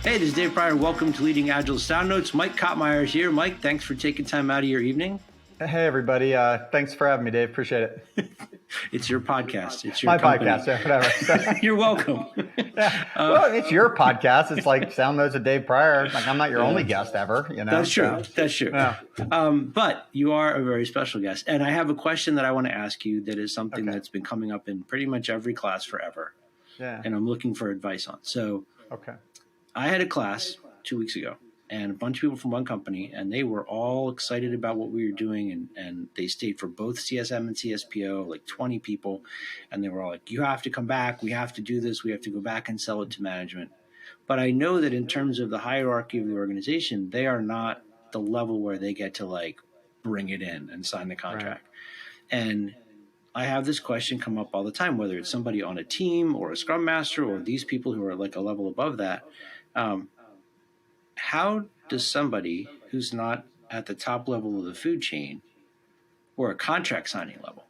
Hey, this is Dave Pryor. Welcome to Leading Agile Sound Notes. Mike Kottmeyer is here. Mike, thanks for taking time out of your evening. Hey, everybody. Thanks for having me, Dave. Appreciate it. It's your podcast. It's your My company. podcast, yeah, whatever. You're welcome. Yeah. Well, it's your podcast. It's like Sound Notes of Dave Pryor. Like, I'm not your only guest ever, you know? That's true. So, That's true. yeah. But you are a very special guest. And I have a question that I want to ask you that is something Okay. that's been coming up in pretty much every class forever. Yeah. And I'm looking for advice on. So Okay. I had a class 2 weeks ago and a bunch of people from one company, and they were all excited about what we were doing. And they stayed for both CSM and CSPO, like 20 people. And they were all like, you have to come back. We have to do this. We have to go back and sell it to management. But I know that in terms of the hierarchy of the organization, they are not the level where they get to like bring it in and sign the contract. Right. And I have this question come up all the time, whether it's somebody on a team or a Scrum Master or these people who are like a level above that. How does somebody who's not at the top level of the food chain or a contract signing level,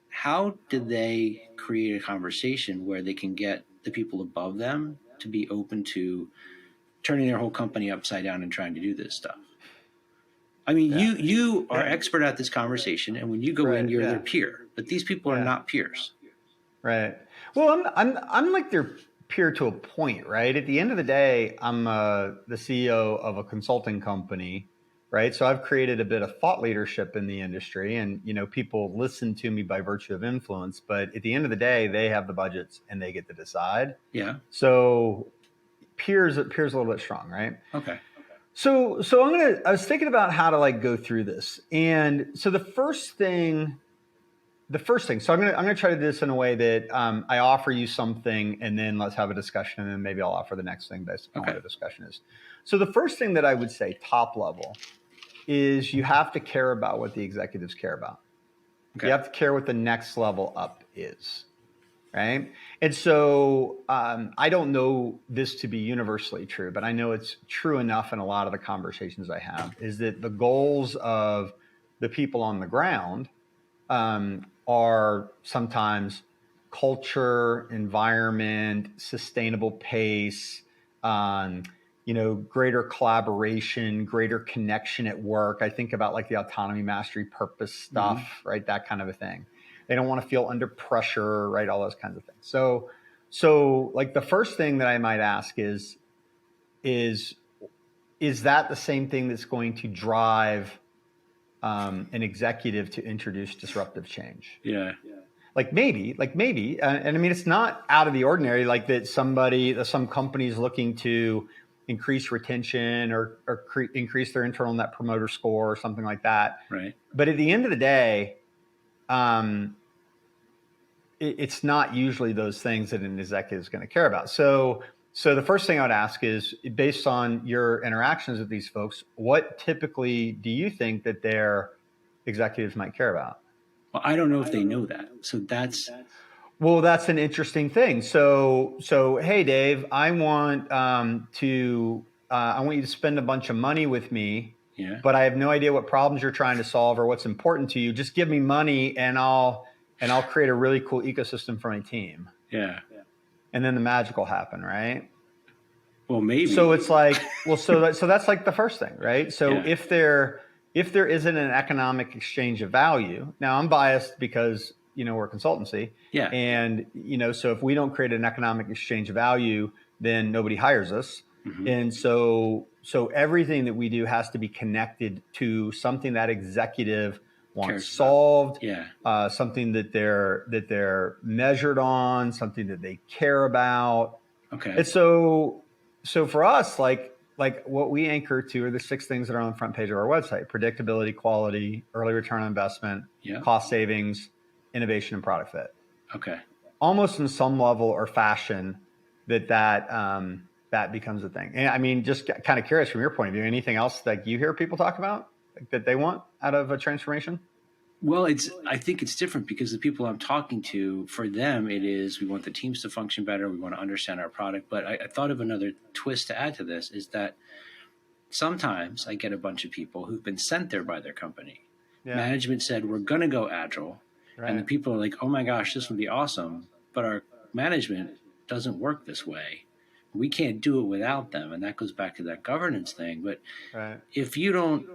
how do they create a conversation where they can get the people above them to be open to turning their whole company upside down and trying to do this stuff? I mean, you are expert at this conversation, and when you go in, you're their peer. But these people are not peers. Right. Well, I'm like their peer to a point, right? At the end of the day, I'm the CEO of a consulting company, right? So I've created a bit of thought leadership in the industry, and you know, people listen to me by virtue of influence. But at the end of the day, they have the budgets and they get to decide. Yeah. So peers a little bit strong, right? Okay. So I was thinking about how to like go through this, and so the first thing. So I'm gonna try to do this in a way that I offer you something, and then let's have a discussion, and then maybe I'll offer the next thing based on what the discussion is. So the first thing that I would say, top level, is you have to care about what the executives care about. Okay. You have to care what the next level up is, right? And so I don't know this to be universally true, but I know it's true enough in a lot of the conversations I have, is that the goals of the people on the ground are sometimes culture, environment, sustainable pace, greater collaboration, greater connection at work. I think about like the autonomy, mastery, purpose stuff, right? That kind of a thing. They don't want to feel under pressure, right? All those kinds of things. So like the first thing that I might ask is that the same thing that's going to drive an executive to introduce disruptive change? Yeah. Like maybe, and I mean, it's not out of the ordinary, like that some companies looking to increase retention or increase their internal net promoter score or something like that. Right. But at the end of the day, it's not usually those things that an executive is going to care about. So the first thing I would ask is, based on your interactions with these folks, what typically do you think that their executives might care about? Well, I don't know if they know that. So that's an interesting thing. So hey, Dave, I want you to spend a bunch of money with me, but I have no idea what problems you're trying to solve or what's important to you. Just give me money, and I'll create a really cool ecosystem for my team. Yeah. And then the magic will happen, right? Well, maybe. So it's like, so that's like the first thing, right? So if there isn't an economic exchange of value, now I'm biased because, we're a consultancy. Yeah. And, so if we don't create an economic exchange of value, then nobody hires us. Mm-hmm. And so everything that we do has to be connected to something that executive wants solved, something that they're measured on, something that they care about. Okay. And so for us, like what we anchor to are the 6 things that are on the front page of our website: predictability, quality, early return on investment, cost savings, innovation, and product fit. Okay. Almost in some level or fashion that becomes a thing. And I mean, just kind of curious from your point of view, anything else that you hear people talk about that they want out of a transformation? Well, I think it's different because the people I'm talking to, for them, it is, we want the teams to function better. We want to understand our product. But I thought of another twist to add to this, is that sometimes I get a bunch of people who've been sent there by their company. Yeah. Management said, we're going to go agile. Right. And the people are like, oh my gosh, this would be awesome. But our management doesn't work this way. We can't do it without them. And that goes back to that governance thing. But Right. if you don't,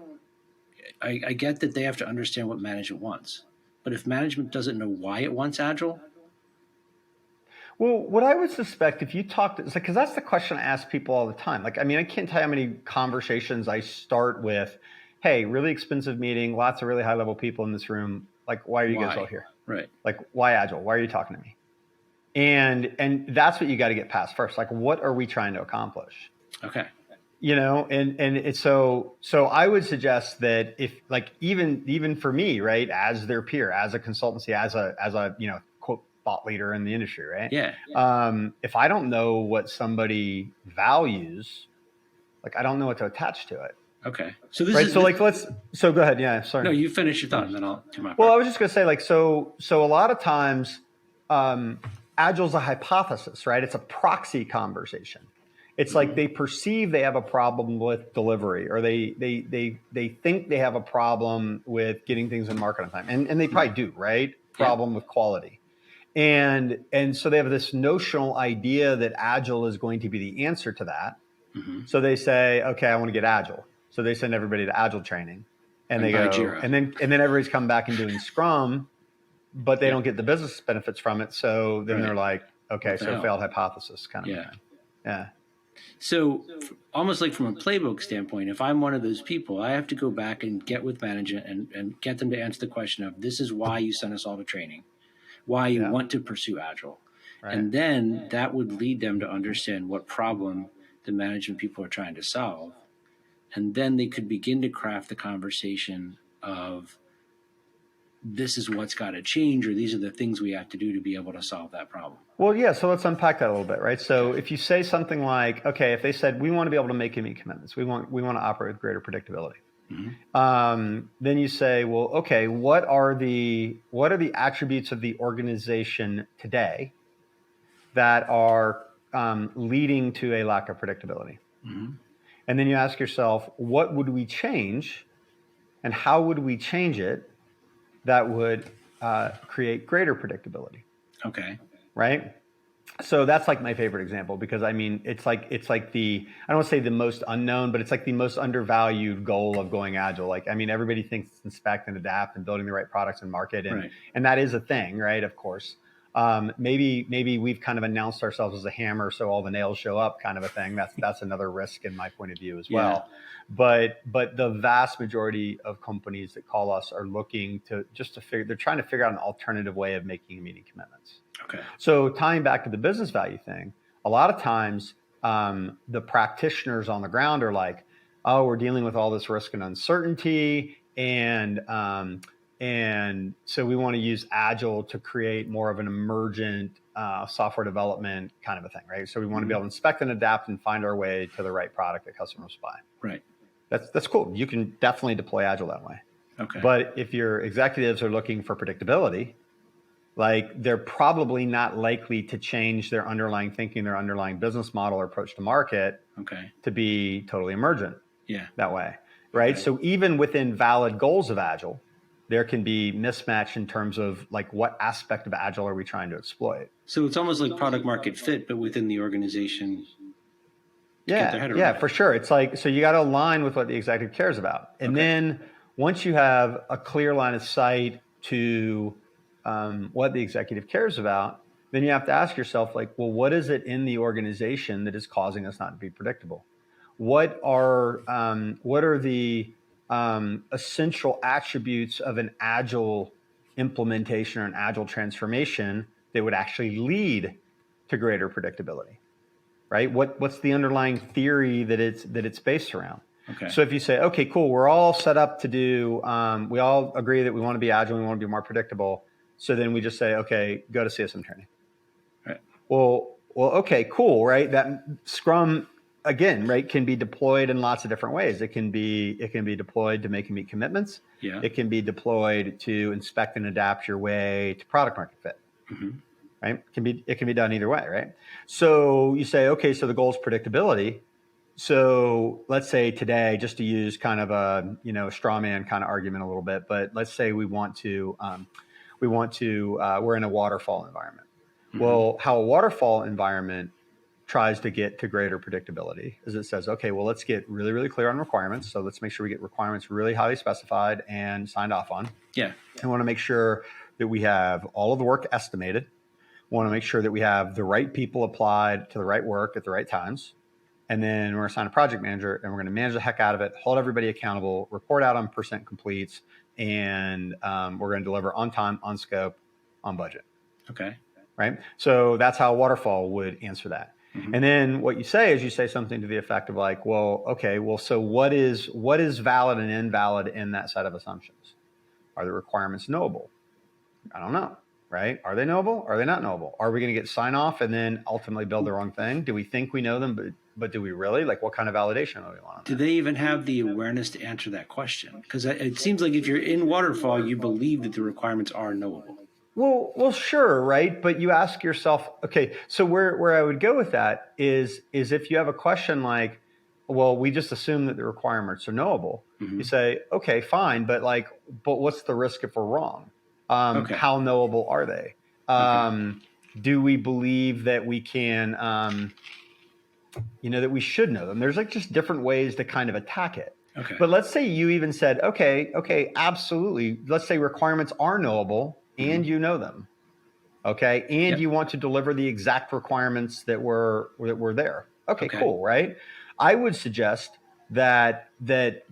I get that they have to understand what management wants. But if management doesn't know why it wants Agile, Well, what I would suspect if you talked, because that's the question I ask people all the time. Like, I mean, I can't tell you how many conversations I start with, hey, really expensive meeting, lots of really high level people in this room. Like, why are you guys all here? Right. Like, why Agile? Why are you talking to me? And that's what you got to get past first. Like, what are we trying to accomplish? Okay. And it's so I would suggest that if like even for me, right, as their peer, as a consultancy, as a quote thought leader in the industry, right? Yeah. If I don't know what somebody values, like I don't know what to attach to it. Okay. So this right. is So like so go ahead. Yeah. Sorry. No, you finish your thought and then I'll do my part. Well, I was just gonna say like so a lot of times Agile's a hypothesis, right? It's a proxy conversation. It's like they perceive they have a problem with delivery, or they think they have a problem with getting things in market on time, and they probably do, right? Problem with quality, and so they have this notional idea that Agile is going to be the answer to that. So they say, okay, I want to get Agile, so they send everybody to Agile training, and they go, Jira. and then everybody's come back and doing Scrum, but they don't get the business benefits from it. So then they're like, okay, so failed hypothesis kind of thing. Yeah. So almost like from a playbook standpoint, if I'm one of those people, I have to go back and get with management and get them to answer the question of this is why you sent us all to training, why you want to pursue Agile. Right. And then that would lead them to understand what problem the management people are trying to solve. And then they could begin to craft the conversation of this is what's got to change, or these are the things we have to do to be able to solve that problem. Well, yeah. So let's unpack that a little bit, right? So if you say something like, okay, if they said we want to be able to make and meet commitments, we want to operate with greater predictability. Then you say, well, okay, what are the attributes of the organization today that are leading to a lack of predictability? And then you ask yourself, what would we change, and how would we change it that would create greater predictability? Okay. Right. So that's like my favorite example, because I mean, it's like the, I don't want to say the most unknown, but it's like the most undervalued goal of going Agile. Like, I mean, everybody thinks it's inspect and adapt and building the right products and market. And that is a thing, right? Of course. Maybe we've kind of announced ourselves as a hammer, so all the nails show up kind of a thing. That's another risk in my point of view as well. But the vast majority of companies that call us are looking to they're trying to figure out an alternative way of making and meeting commitments. Okay. So tying back to the business value thing, a lot of times the practitioners on the ground are like, oh, we're dealing with all this risk and uncertainty, and so we want to use Agile to create more of an emergent software development kind of a thing, right? So we want to be able to inspect and adapt and find our way to the right product that customers buy. Right. That's cool. You can definitely deploy Agile that way. Okay. But if your executives are looking for predictability, like they're probably not likely to change their underlying thinking, their underlying business model or approach to market to be totally emergent that way, right? Okay. So even within valid goals of Agile, there can be mismatch in terms of like what aspect of Agile are we trying to exploit. So it's almost like product market fit, but within the organization. Yeah, for sure. It's like, so you got to align with what the executive cares about. And then once you have a clear line of sight to what the executive cares about, then you have to ask yourself, like, well, what is it in the organization that is causing us not to be predictable? What are the essential attributes of an Agile implementation or an Agile transformation that would actually lead to greater predictability? Right? What's the underlying theory that it's based around? Okay. So if you say, okay, cool, we're all set up to do, we all agree that we want to be Agile, we want to be more predictable. So then we just say, okay, go to CSM training. Right. Well, okay, cool, right? That Scrum, again, right, can be deployed in lots of different ways. It can be deployed to make and meet commitments. Yeah. It can be deployed to inspect and adapt your way to product market fit. Right? It can be done either way, right? So you say, okay, so the goal is predictability. So let's say today, just to use kind of a straw man kind of argument a little bit, but let's say we're in a waterfall environment. Well, how a waterfall environment tries to get to greater predictability is it says, okay, well, let's get really, really clear on requirements. So let's make sure we get requirements really highly specified and signed off on. Yeah. We want to make sure that we have all of the work estimated. We want to make sure that we have the right people applied to the right work at the right times. And then we're going to assign a project manager, and we're going to manage the heck out of it, hold everybody accountable, report out on % completes, and we're going to deliver on time, on scope, on budget. Okay. Right? So that's how waterfall would answer that. Mm-hmm. And then what you say is you say something to the effect of like, well, okay, well, so what is valid and invalid in that set of assumptions? Are the requirements knowable? I don't know. Right? Are they knowable? Are they not knowable? Are we going to get sign off and then ultimately build the wrong thing? Do we think we know them, but do we really? Like, what kind of validation do we want? Do they even have the awareness to answer that question? Because it seems like if you're in waterfall, you believe that the requirements are knowable. Well, sure, right? But you ask yourself, okay, so where I would go with that is if you have a question like, well, we just assume that the requirements are knowable. Mm-hmm. You say, okay, fine, but what's the risk if we're wrong? Okay. How knowable are they? Do we believe that we can, that we should know them? There's like just different ways to kind of attack it. Okay. But let's say you even said, okay, absolutely. Let's say requirements are knowable and you know them. Okay. And you want to deliver the exact requirements that were there. Okay, cool. Right. I would suggest that the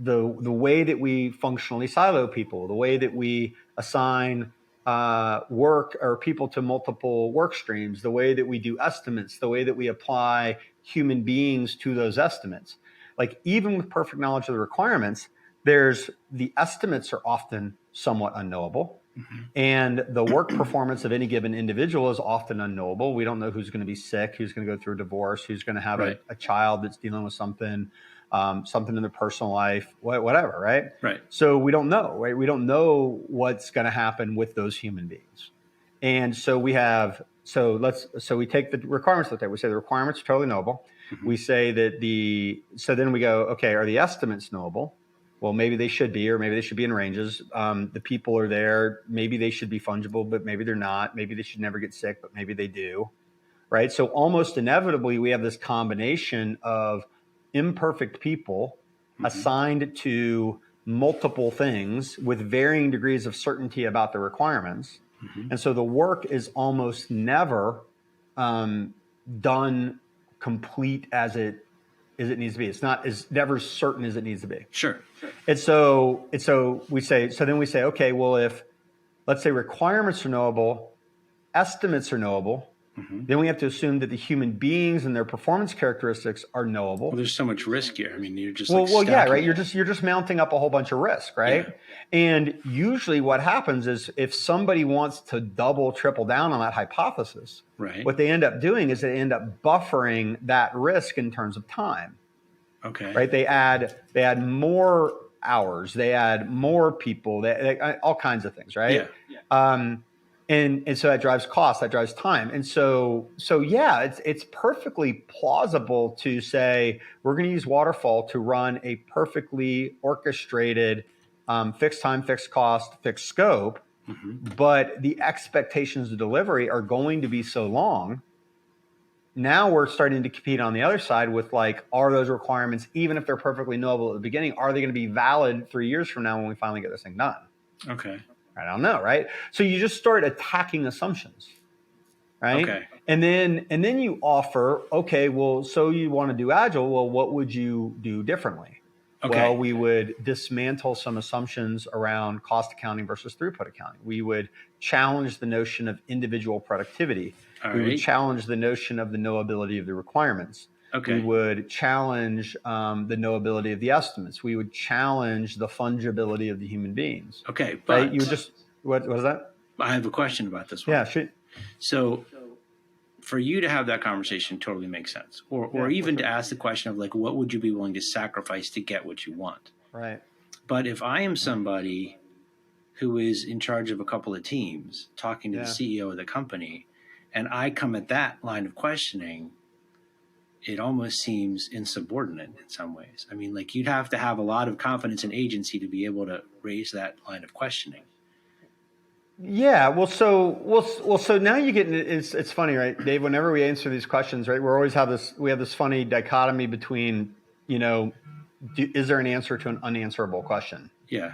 way that we functionally silo people, the way that we assign work or people to multiple work streams, the way that we do estimates, the way that we apply human beings to those estimates, like even with perfect knowledge of the requirements, the estimates are often somewhat unknowable. Mm-hmm. And the work performance of any given individual is often unknowable. We don't know who's going to be sick, who's going to go through a divorce, who's going to have a child that's dealing with something in their personal life, whatever, right? Right. So we don't know, right? We don't know what's going to happen with those human beings. And so we take the requirements out there. We say the requirements are totally knowable. Mm-hmm. We say that so then we go, okay, are the estimates knowable? Well, maybe they should be, or maybe they should be in ranges. The people are there. Maybe they should be fungible, but maybe they're not. Maybe they should never get sick, but maybe they do, right? So almost inevitably, we have this combination of imperfect people assigned to multiple things with varying degrees of certainty about the requirements. Mm-hmm. And so the work is almost never done complete as it needs to be. It's never certain as it needs to be. Sure. And so we say, okay, well, let's say requirements are knowable, estimates are knowable, then we have to assume that the human beings and their performance characteristics are knowable. Well, there's so much risk here. I mean, you're just right. You're just mounting up a whole bunch of risk, right? Yeah. And usually what happens is if somebody wants to double, triple down on that hypothesis, right, what they end up doing is they end up buffering that risk in terms of time. Okay. Right. They add more hours, they add more people, they all kinds of things, right? Yeah. And so that drives cost, that drives time. And so it's perfectly plausible to say we're going to use waterfall to run a perfectly orchestrated fixed time, fixed cost, fixed scope. Mm-hmm. But the expectations of delivery are going to be so long. Now we're starting to compete on the other side with are those requirements, even if they're perfectly knowable at the beginning, are they going to be valid 3 years from now when we finally get this thing done? Okay. I don't know, right? So you just start attacking assumptions, right? Okay. And then you offer, okay, well, so you want to do Agile, well, what would you do differently? Okay. Well, we would dismantle some assumptions around cost accounting versus throughput accounting. We would challenge the notion of individual productivity. We would challenge the notion of the knowability of the requirements. Okay. We would challenge the knowability of the estimates. We would challenge the fungibility of the human beings. Okay, but right? You would just what is that? I have a question about this one. Yeah, shoot. So, for you to have that conversation totally makes sense, or even to ask the question of what would you be willing to sacrifice to get what you want? Right. But if I am somebody who is in charge of a couple of teams, talking to the CEO of the company, and I come at that line of questioning, it almost seems insubordinate in some ways. I mean, you'd have to have a lot of confidence in agency to be able to raise that line of questioning. Yeah, so now you get it's funny, right, Dave? Whenever we answer these questions, right, we have this funny dichotomy between, is there an answer to an unanswerable question? Yeah.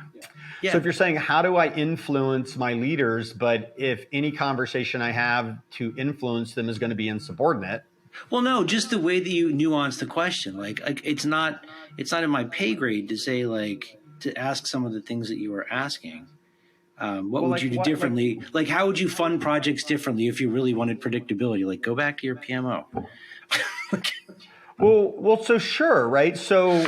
So if you're saying, how do I influence my leaders, but if any conversation I have to influence them is going to be insubordinate? Well, no, just the way that you nuance the question. Like it's not in my pay grade to say like to ask some of the things that you were asking. What Well, would you like do what? differently? Like, how would you fund projects differently if you really wanted predictability? Like, go back to your PMO. So sure, right? So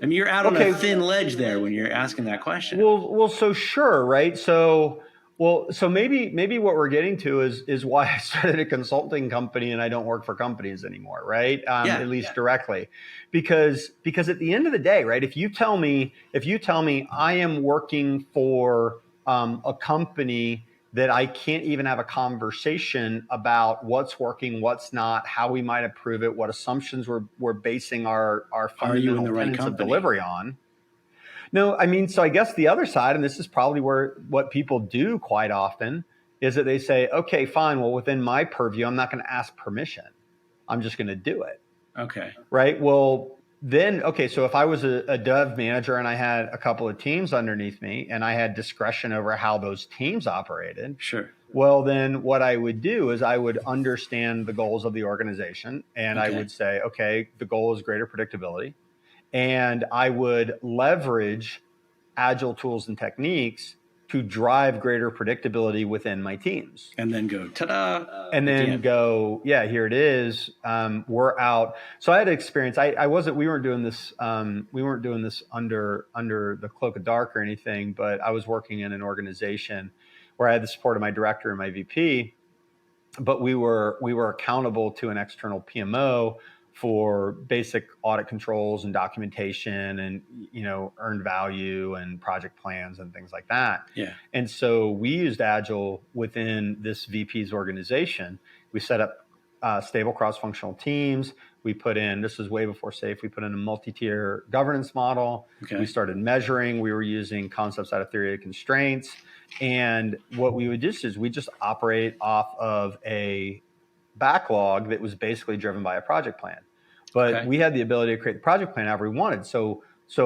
I mean, you're out on a thin ledge there when you're asking that question. So sure, right? So maybe what we're getting to is why I started a consulting company and I don't work for companies anymore, right? At least directly, because at the end of the day, right? If you tell me I am working for a company that I can't even have a conversation about what's working, what's not, how we might improve it, what assumptions we're basing our fundamental tenets of delivery on. No, I mean, so I guess the other side, and this is probably what people do quite often, is that they say, okay, fine, well, within my purview, I'm not going to ask permission. I'm just going to do it. Okay. Right. Well, then, okay, so if I was a dev manager and I had a couple of teams underneath me and I had discretion over how those teams operated. Sure. Well, then what I would do is I would understand the goals of the organization and I would say, okay, the goal is greater predictability. And I would leverage agile tools and techniques to drive greater predictability within my teams. And then go, ta-da. And then go, yeah, here it is. We're out. So I had experience. We weren't doing this under the cloak of dark or anything, but I was working in an organization where I had the support of my director and my VP, but we were accountable to an external PMO for basic audit controls and documentation and, earned value and project plans and things like that. Yeah. And so we used Agile within this VP's organization. We set up stable cross-functional teams. We put in, this is way before SAFe, we put in a multi-tier governance model. Okay. We started measuring. We were using concepts out of theory of constraints. And what we would do is we just operate off of a backlog that was basically driven by a project plan. But we had the ability to create the project plan however we wanted. So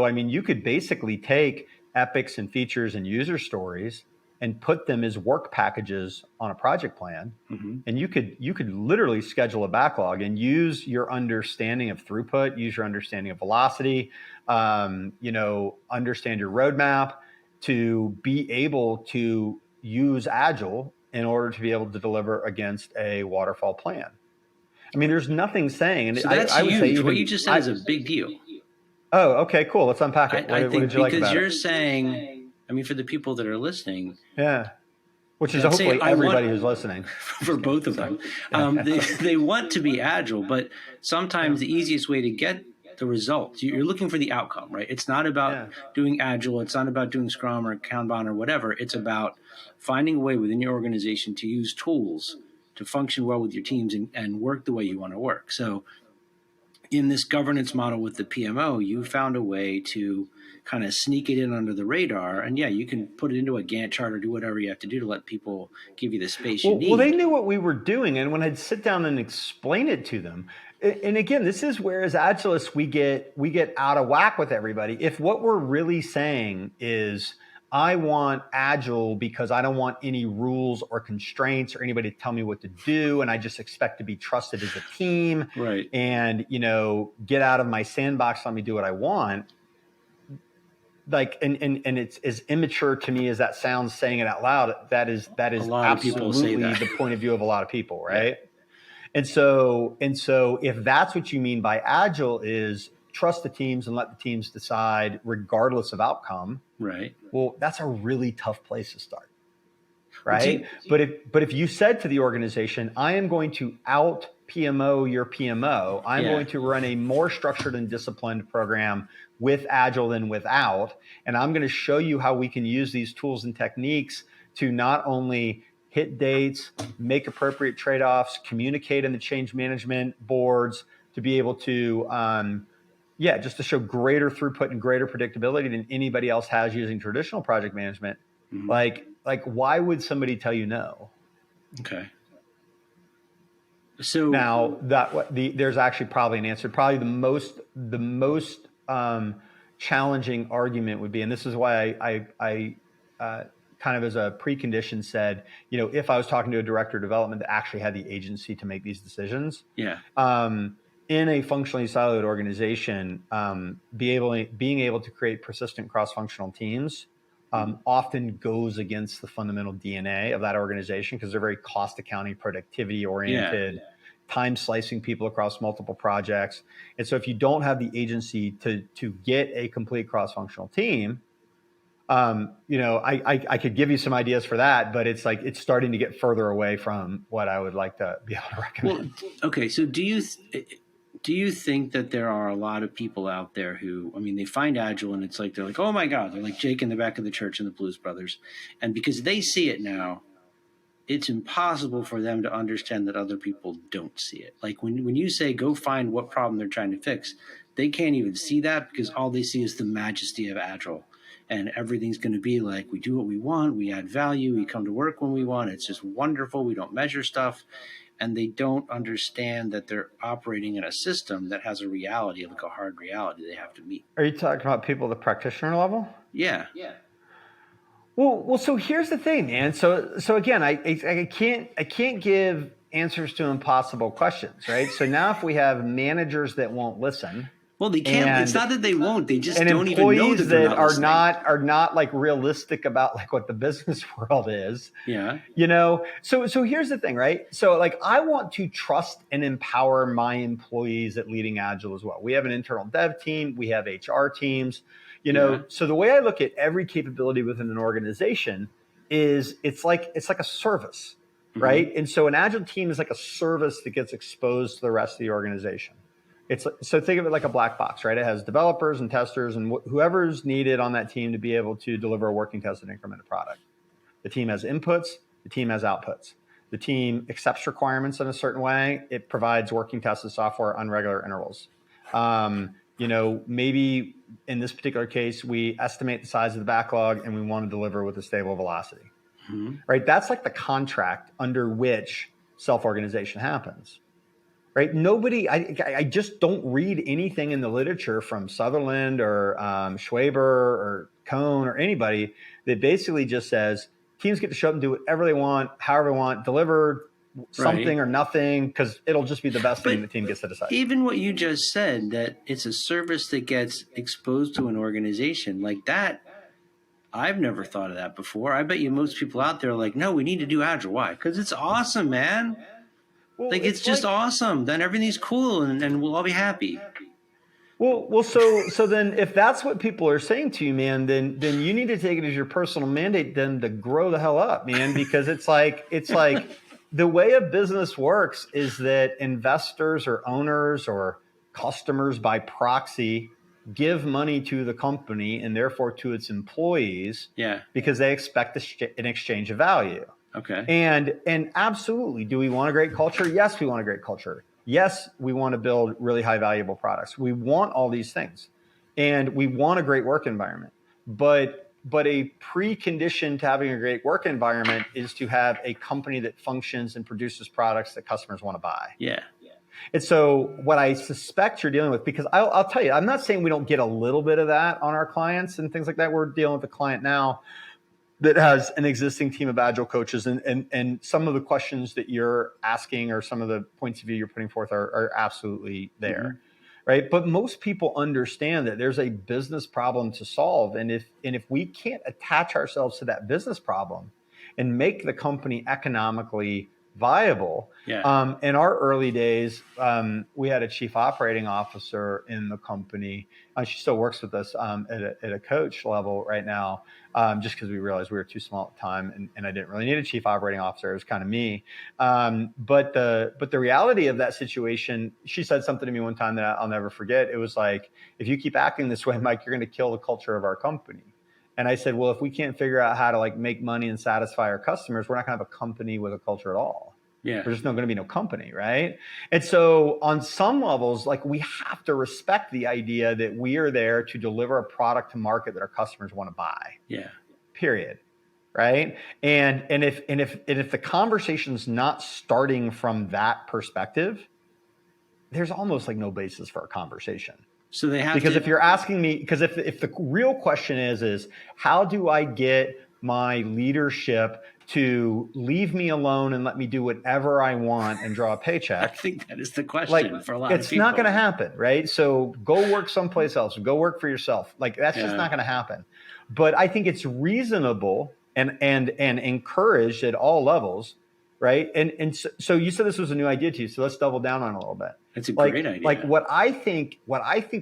I mean, you could basically take epics and features and user stories and put them as work packages on a project plan. Mm-hmm. And you could literally schedule a backlog and use your understanding of throughput, use your understanding of velocity, understand your roadmap to be able to use Agile in order to be able to deliver against a waterfall plan. I mean, there's nothing saying. And so that's I would huge. Say even, what you just said is a big deal. Oh, okay, cool. Let's unpack it. I think what did you like about it? Because you're saying, I mean, for the people that are listening. Yeah. Which is hopefully everybody who's listening. For both of them. They want to be agile, but sometimes the easiest way to get the results, you're looking for the outcome, right? It's not about doing Agile. It's not about doing Scrum or Kanban or whatever. It's about finding a way within your organization to use tools to function well with your teams and work the way you want to work. So in this governance model with the PMO, you found a way to kind of sneak it in under the radar. And you can put it into a Gantt chart or do whatever you have to do to let people give you the space you need. Well, they knew what we were doing. And when I'd sit down and explain it to them, and again, this is where as Agilists, we get out of whack with everybody. If what we're really saying is, I want Agile because I don't want any rules or constraints or anybody to tell me what to do. And I just expect to be trusted as a team. Right. And, get out of my sandbox, let me do what I want. Like, and it's as immature to me as that sounds saying it out loud. That is absolutely the point of view of a lot of people. Right. Yeah. And so if that's what you mean by Agile is trust the teams and let the teams decide regardless of outcome. Right. Well, that's a really tough place to start. Right. But if you said to the organization, I am going to out PMO your PMO, I'm going to run a more structured and disciplined program with Agile than without. And I'm going to show you how we can use these tools and techniques to not only hit dates, make appropriate trade-offs, communicate in the change management boards to be able to, just to show greater throughput and greater predictability than anybody else has using traditional project management. Mm-hmm. like, why would somebody tell you no? Okay. So now there's actually probably an answer. Probably the most challenging argument would be, and this is why I kind of as a precondition said, if I was talking to a director of development that actually had the agency to make these decisions, yeah. In a functionally siloed organization, being able to create persistent cross-functional teams often goes against the fundamental DNA of that organization, because they're very cost accounting, productivity oriented, time slicing people across multiple projects. And so if you don't have the agency to get a complete cross-functional team, I could give you some ideas for that, but it's like, it's starting to get further away from what I would like to be able to recommend. Well, okay. So do you think that there are a lot of people out there who, I mean, they find Agile and it's like, they're like, oh my God, they're like Jake in the back of the church and the Blues Brothers. And because they see it now, it's impossible for them to understand that other people don't see it. Like when you say, go find what problem they're trying to fix, they can't even see that, because all they see is the majesty of Agile. And everything's going to be like, we do what we want, we add value, we come to work when we want. It's just wonderful. We don't measure stuff. And they don't understand that they're operating in a system that has a reality, like a hard reality they have to meet. Are you talking about people at the practitioner level? Yeah. Well, so here's the thing, man. So again, I can't give answers to impossible questions, right? So now if we have managers that won't listen, well, they can't. It's not that they won't. They just and don't even know employees that that are not like realistic about like what the business world is. Yeah. So here's the thing, right? So like, I want to trust and empower my employees at Leading Agile as well. We have an internal dev team. We have HR teams. So the way I look at every capability within an organization is it's like a service, right? And so an Agile team is like a service that gets exposed to the rest of the organization. So think of it like a black box, right? It has developers and testers and whoever's needed on that team to be able to deliver a working tested incremented product. The team has inputs, the team has outputs. The team accepts requirements in a certain way. It provides working tested software on regular intervals. Maybe in this particular case, we estimate the size of the backlog and we want to deliver with a stable velocity, right? That's like the contract under which self-organization happens. Right? I just don't read anything in the literature from Sutherland or Schwaber or Cohn or anybody that basically just says teams get to show up and do whatever they want, however they want, deliver something or nothing, because it'll just be the best thing the team gets to decide. Even what you just said, that it's a service that gets exposed to an organization like that, I've never thought of that before. I bet you most people out there are like, no, we need to do Agile. Why? Because it's awesome, man. Well, like it's just awesome. Then everything's cool, and we'll all be happy. Well, so then if that's what people are saying to you, man, then you need to take it as your personal mandate then to grow the hell up, man, because it's like the way a business works is that investors or owners or customers by proxy give money to the company and therefore to its employees, because they expect an exchange of value. Okay. And absolutely, do we want a great culture? Yes, we want a great culture. Yes, we want to build really high valuable products. We want all these things, and we want a great work environment. But a precondition to having a great work environment is to have a company that functions and produces products that customers want to buy. Yeah. And so what I suspect you're dealing with, because I'll tell you, I'm not saying we don't get a little bit of that on our clients and things like that. We're dealing with a client now that has an existing team of Agile coaches, and some of the questions that you're asking or some of the points of view you're putting forth are absolutely there, right? But most people understand that there's a business problem to solve, and if we can't attach ourselves to that business problem and make the company economically viable. In our early days, we had a chief operating officer in the company. She still works with us at a coach level right now, just because we realized we were too small at the time, and I didn't really need a chief operating officer. It was kind of me. But the reality of that situation, she said something to me one time that I'll never forget. It was like, if you keep acting this way, Mike, you're going to kill the culture of our company. And I said, well, if we can't figure out how to like make money and satisfy our customers, we're not going to have a company with a culture at all. Yeah. There's just not going to be no company, right? And so on some levels, like we have to respect the idea that we are there to deliver a product to market that our customers want to buy. Yeah. Period. right? And if the conversation's not starting from that perspective, there's almost like no basis for a conversation. So they have because to, if you're asking me, because if the real question is how do I get my leadership to leave me alone and let me do whatever I want and draw a paycheck? I think that is the question like, for a lot of it's people. not going to happen, right? So go work someplace else, go work for yourself. Like that's just not going to happen. But I think it's reasonable and encouraged at all levels, right? And so you said this was a new idea to you, so let's double down on it a little bit. It's a great idea. Like what I think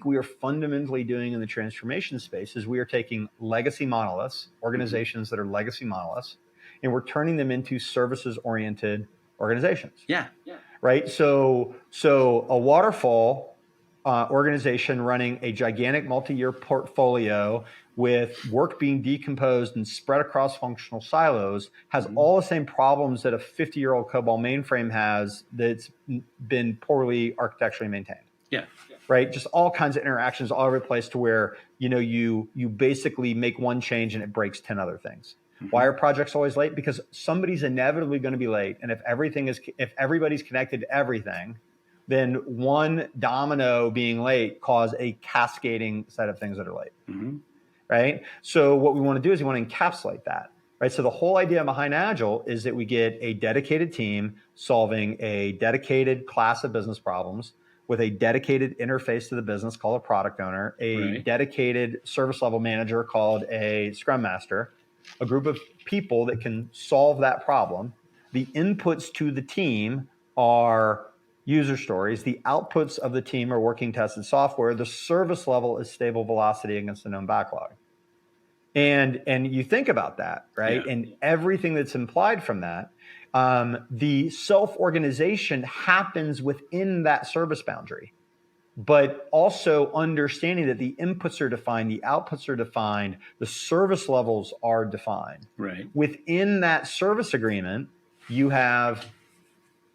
we are fundamentally doing in the transformation space is we are taking legacy monoliths, organizations that are legacy monoliths, and we're turning them into services-oriented organizations. Yeah. Right. So a waterfall organization running a gigantic multi-year portfolio with work being decomposed and spread across functional silos has all the same problems that a 50-year-old COBOL mainframe has that's been poorly architecturally maintained. Yeah. Right. Just all kinds of interactions all over the place to where, you basically make one change and it breaks 10 other things. Why are projects always late? Because somebody's inevitably going to be late. And if everybody's connected to everything, then one domino being late cause a cascading set of things that are late. Right. So what we want to do is we want to encapsulate that. Right. So the whole idea behind Agile is that we get a dedicated team solving a dedicated class of business problems with a dedicated interface to the business called a product owner, a dedicated service level manager called a Scrum Master, a group of people that can solve that problem. The inputs to the team are user stories. The outputs of the team are working tested software. The service level is stable velocity against a known backlog. And you think about that, right? Yeah. And everything that's implied from that, the self-organization happens within that service boundary. But also understanding that the inputs are defined, the outputs are defined, the service levels are defined. Right. Within that service agreement, you have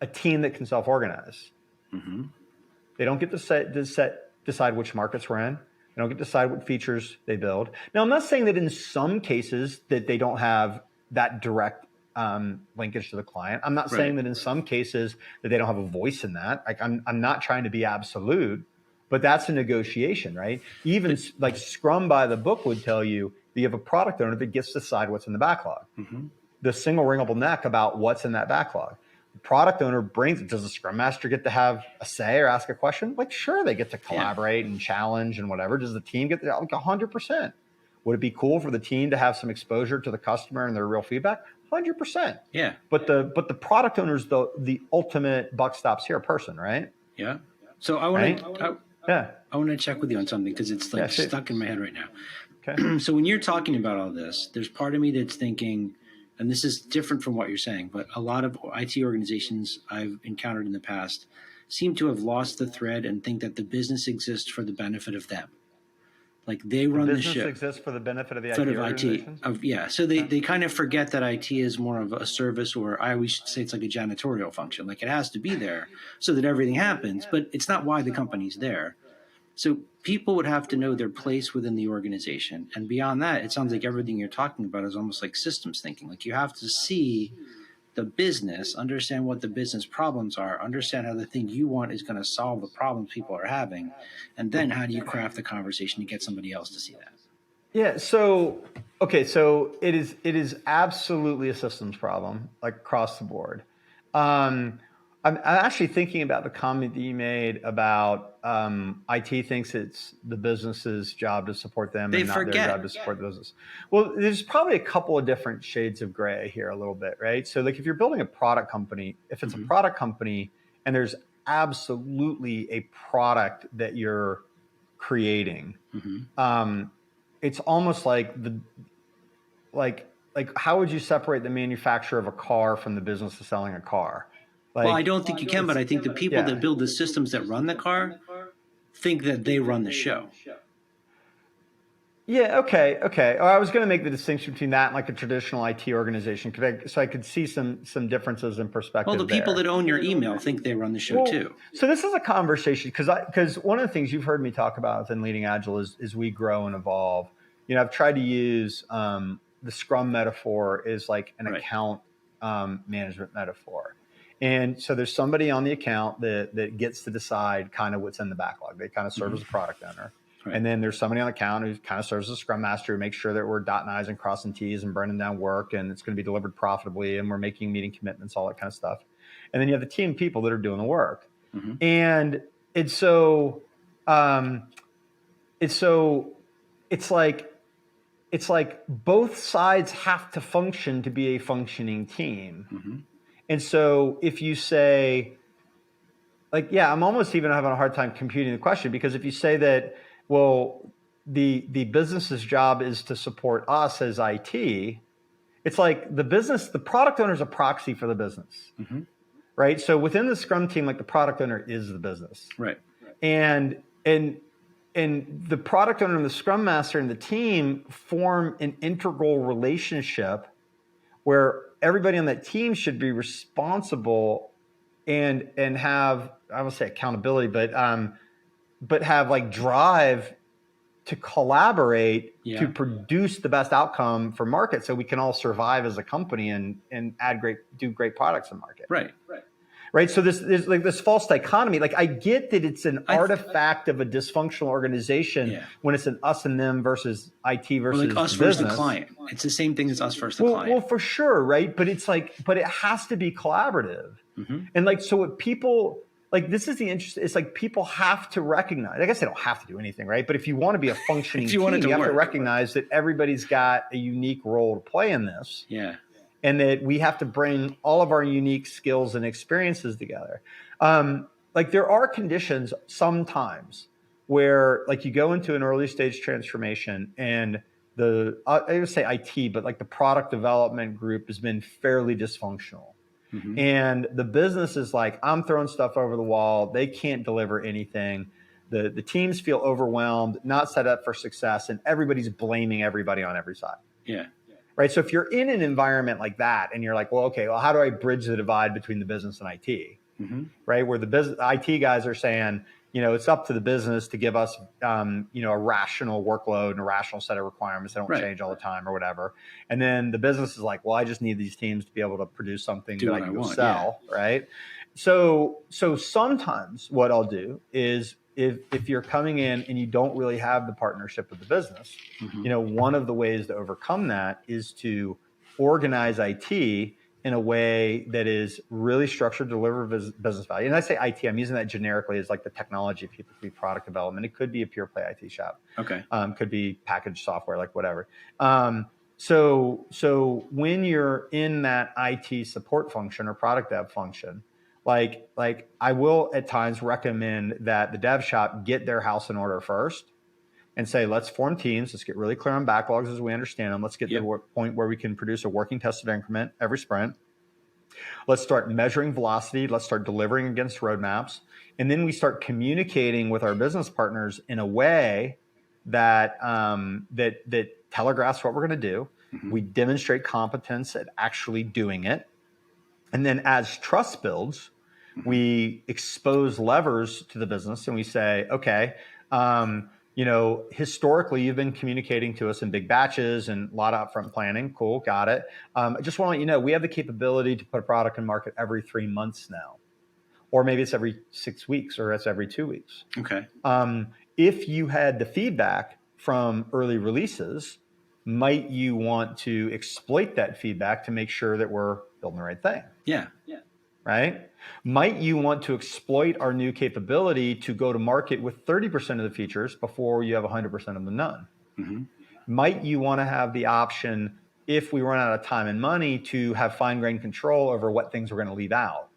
a team that can self-organize. They don't get to decide which markets we're in. They don't get to decide what features they build. Now, I'm not saying that in some cases that they don't have that direct linkage to the client. I'm not saying that in some cases that they don't have a voice in that. Like I'm not trying to be absolute, but that's a negotiation, right? Even like Scrum by the book would tell you that you have a product owner that gets to decide what's in the backlog. The single wringable neck about what's in that backlog. The product owner brings it. Does the Scrum Master get to have a say or ask a question? Like, sure, they get to collaborate and challenge and whatever. Does the team get to, like 100%? Would it be cool for the team to have some exposure to the customer and their real feedback? 100%. Yeah. But the product owner's the ultimate buck stops here person, right? Yeah. So I want to check with you on something because it's like stuck in my head right now. Okay. So when you're talking about all this, there's part of me that's thinking, and this is different from what you're saying, but a lot of IT organizations I've encountered in the past seem to have lost the thread and think that the business exists for the benefit of them. Like they run the ship. Business exists for the benefit of the IT organization? So they kind of forget that IT is more of a service, or I always say it's like a janitorial function. Like it has to be there so that everything happens, but it's not why the company's there. So people would have to know their place within the organization. And beyond that, it sounds like everything you're talking about is almost like systems thinking. Like you have to see the business, understand what the business problems are, understand how the thing you want is going to solve the problems people are having, and then how do you craft the conversation to get somebody else to see that? Yeah. So it is absolutely a systems problem, like across the board. I'm actually thinking about the comment that you made about IT thinks it's the business's job to support them and not their job to support the business. Well, there's probably a couple of different shades of gray here a little bit, right? So like if you're building a product company, if it's a product company and there's absolutely a product that you're creating, it's almost like how would you separate the manufacturer of a car from the business of selling a car? Well, I don't think you can, but I think the people that build the systems that run the car think that they run the show. Yeah, okay. I was going to make the distinction between that and like a traditional IT organization, so I could see some differences in perspective. Well, the people that own your email think they run the show too. So this is a conversation because one of the things you've heard me talk about within Leading Agile is we grow and evolve. I've tried to use the Scrum metaphor is like an Right. account management metaphor. And so there's somebody on the account that gets to decide kind of what's in the backlog. They kind of serve as a product owner. Right. And then there's somebody on the account who kind of serves as a Scrum Master who makes sure that we're dotting I's and crossing T's and burning down work, and it's going to be delivered profitably, and we're making meeting commitments, all that kind of stuff. And then you have the team of people that are doing the work. And it's so it's like both sides have to function to be a functioning team. And so if you say, like, yeah, I'm almost even having a hard time computing the question, because if you say that, well, the business's job is to support us as IT, it's like the product owner is a proxy for the business, right? So within the Scrum team, like, the product owner is the business, Right. and the product owner and the Scrum Master and the team form an integral relationship where everybody on that team should be responsible and have, I won't say accountability, but have like drive to collaborate to produce the best outcome for market, so we can all survive as a company and do great products in market. Right. So there's like this false dichotomy. Like, I get that it's an artifact of a dysfunctional organization when it's an us and them versus IT versus like us business. versus the client. It's the same thing as us versus the client. Well, for sure, right? But it's like, but it has to be collaborative. And like, so what people like, this is the interest. It's like people have to recognize. I guess they don't have to do anything, right? But if you want to be a functioning team, you have to recognize that everybody's got a unique role to play in this. Yeah. And that we have to bring all of our unique skills and experiences together. Like, there are conditions sometimes where, like, you go into an early stage transformation and I would say IT, but like the product development group has been fairly dysfunctional. And the business is like, I'm throwing stuff over the wall. They can't deliver anything. The teams feel overwhelmed, not set up for success, and everybody's blaming everybody on every side. Yeah. Right. So if you're in an environment like that and you're like, well, okay, well, how do I bridge the divide between the business and IT? Right. Where the IT guys are saying, it's up to the business to give us, a rational workload and a rational set of requirements that don't change all the time or whatever. And then the business is like, well, I just need these teams to be able to produce something that I can go sell. Yeah. Right. So sometimes what I'll do is, if you're coming in and you don't really have the partnership with the business, one of the ways to overcome that is to organize IT in a way that is really structured to deliver business value. And I say IT, I'm using that generically as like the technology people, could be product development. It could be a pure play IT shop. Okay. Could be packaged software, like whatever. So when you're in that IT support function or product dev function, like I will at times recommend that the dev shop get their house in order first and say, let's form teams. Let's get really clear on backlogs as we understand them. Let's get to the point where we can produce a working tested increment every sprint. Let's start measuring velocity. Let's start delivering against roadmaps. And then we start communicating with our business partners in a way that that telegraphs what we're going to do. We demonstrate competence at actually doing it. And then as trust builds, we expose levers to the business and we say, okay, historically you've been communicating to us in big batches and a lot of upfront planning. Cool. Got it. I just want to let you know, we have the capability to put a product in market every 3 months now, or maybe it's every 6 weeks, or it's every 2 weeks. Okay. If you had the feedback from early releases, might you want to exploit that feedback to make sure that we're building the right thing? Yeah. Right? Might you want to exploit our new capability to go to market with 30% of the features before you have 100% of them done? Might you want to have the option, if we run out of time and money, to have fine-grained control over what things we're going to leave out,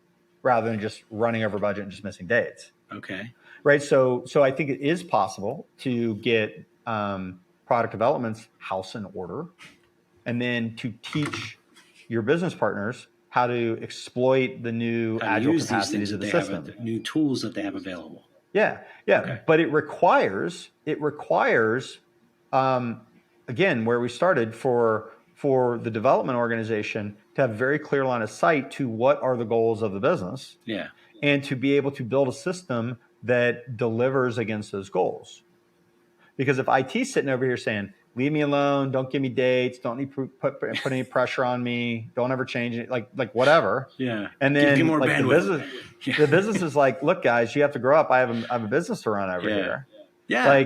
rather than just running over budget and just missing dates? Okay. Right. So I think it is possible to get product development's house in order, and then to teach your business partners how to exploit the new agile capacities of the system, new tools that they have available. Yeah. Okay. But it requires, again, where we started, for the development organization to have very clear line of sight to what are the goals of the business. Yeah. And to be able to build a system that delivers against those goals. Because if IT's sitting over here saying, leave me alone. Don't give me dates. Don't need put any pressure on me. Don't ever change it. Like whatever. Yeah. And then give more like bandwidth. the business is like, look, guys, you have to grow up. I have a business to run over here. Yeah.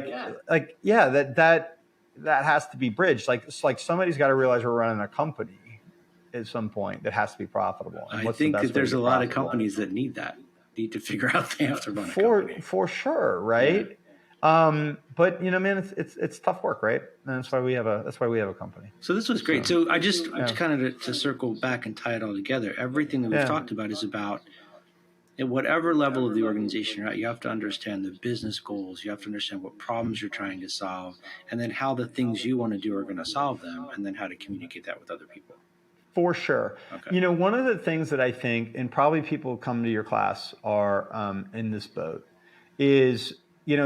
That has to be bridged. Like it's like somebody's got to realize we're running a company at some point that has to be profitable. And I think that there's a lot of companies that need to figure out they have to run a company. For sure, right? Yeah. But man, it's tough work, right? And that's why we have a company. So this was great. So I just kind of to circle back and tie it all together. Everything that we've talked about is about at whatever level of the organization you're at, you have to understand the business goals. You have to understand what problems you're trying to solve, and then how the things you want to do are going to solve them, and then how to communicate that with other people. For sure. Okay. One of the things that I think, and probably people who come to your class are in this boat, is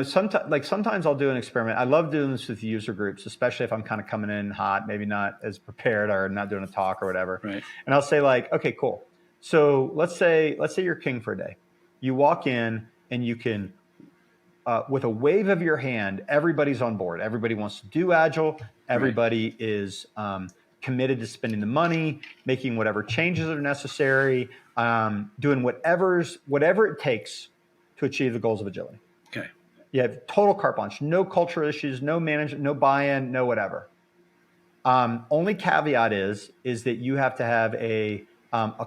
sometimes I'll do an experiment. I love doing this with user groups, especially if I'm kind of coming in hot, maybe not as prepared or not doing a talk or whatever. Right. And I'll say like, okay, cool. So let's say you're king for a day. You walk in and you can, with a wave of your hand, everybody's on board. Everybody wants to do Agile. Everybody is committed to spending the money, making whatever changes are necessary, doing whatever it takes to achieve the goals of agility. Okay. You have total carte blanche, no cultural issues, no management, no buy-in, no whatever. Only caveat is that you have to have a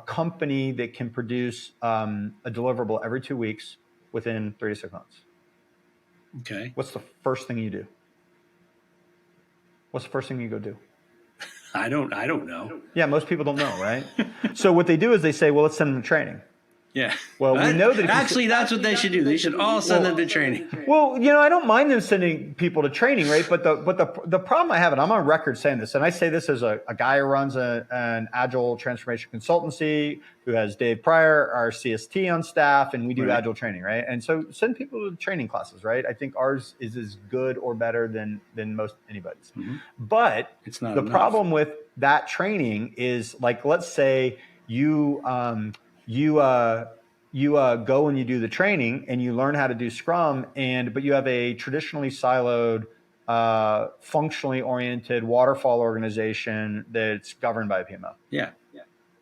company that can produce a deliverable every 2 weeks within 3 to 6 months. Okay. What's the first thing you do? What's the first thing you go do? I don't know. Yeah, most people don't know, right? So what they do is they say, well, let's send them to training. Yeah. Well, we know that actually that's what they should do. They should all send them to training. Well, I don't mind them sending people to training, right? But the problem I have, and I'm on record saying this, and I say this as a guy who runs an Agile Transformation consultancy, who has Dave Pryor, our CST on staff, and we do Agile training, right? And so send people to training classes, right? I think ours is as good or better than most anybody's. Mm-hmm. But it's not the enough. problem with that training is, like, let's say you go and you do the training and you learn how to do Scrum, but you have a traditionally siloed, functionally oriented waterfall organization that's governed by a PMO. Yeah.